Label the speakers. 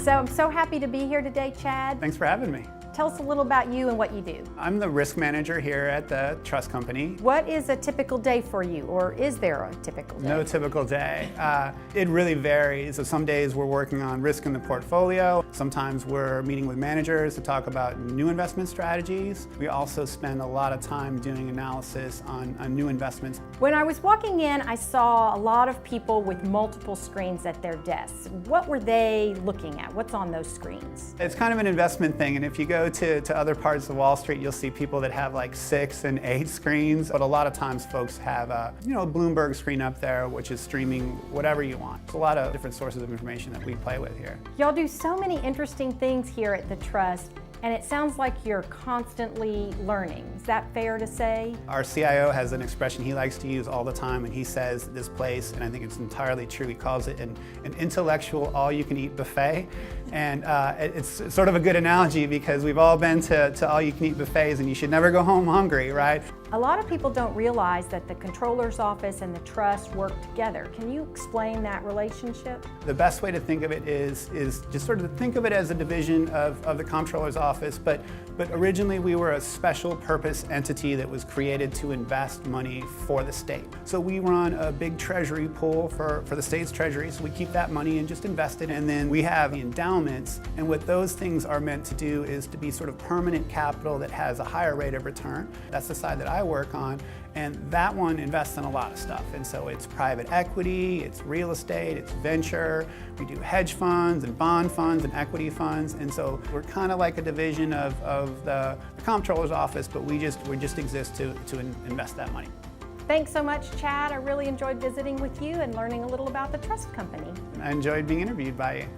Speaker 1: So I'm so happy to be here today, Chad.
Speaker 2: Thanks for having me.
Speaker 1: Tell us a little about you and what you do.
Speaker 2: I'm the risk manager here at the trust company.
Speaker 1: What is a typical day for you, or is there a typical day?
Speaker 2: No typical day. It really varies. So some days we're working on risk in the portfolio. Sometimes we're meeting with managers to talk about new investment strategies. We also spend a lot of time doing analysis on new investments.
Speaker 1: When I was walking in, I saw a lot of people with multiple screens at their desks. What were they looking at? What's on those screens?
Speaker 2: It's kind of an investment thing, and if you go to other parts of Wall Street, you'll see people that have like 6 and 8 screens, but a lot of times folks have a Bloomberg screen up there, which is streaming whatever you want. It's a lot of different sources of information that we play with here.
Speaker 1: Y'all do so many interesting things here at the Trust, and it sounds like you're constantly learning. Is that fair to say?
Speaker 2: Our CIO has an expression he likes to use all the time, and he says that this place, and I think it's entirely true, he calls it an intellectual all-you-can-eat buffet. And it's sort of a good analogy because we've all been to all-you-can-eat buffets, and you should never go home hungry, right?
Speaker 1: A lot of people don't realize that the Controller's Office and the Trust work together. Can you explain that relationship?
Speaker 2: The best way to think of it is just sort of think of it as a division of the Comptroller's Office, but originally we were a special purpose entity that was created to invest money for the state. So we run a big treasury pool for the state's treasury, so we keep that money and just invest it, and then we have the endowments, and what those things are meant to do is to be sort of permanent capital that has a higher rate of return. That's the side that I work on, and that one invests in a lot of stuff. And so it's private equity, it's real estate, it's venture, we do hedge funds and bond funds and equity funds, and so we're kind of like a division of the Comptroller's Office, but we just exist to invest that money.
Speaker 1: Thanks so much, Chad. I really enjoyed visiting with you and learning a little about the Trust Company.
Speaker 2: I enjoyed being interviewed by you.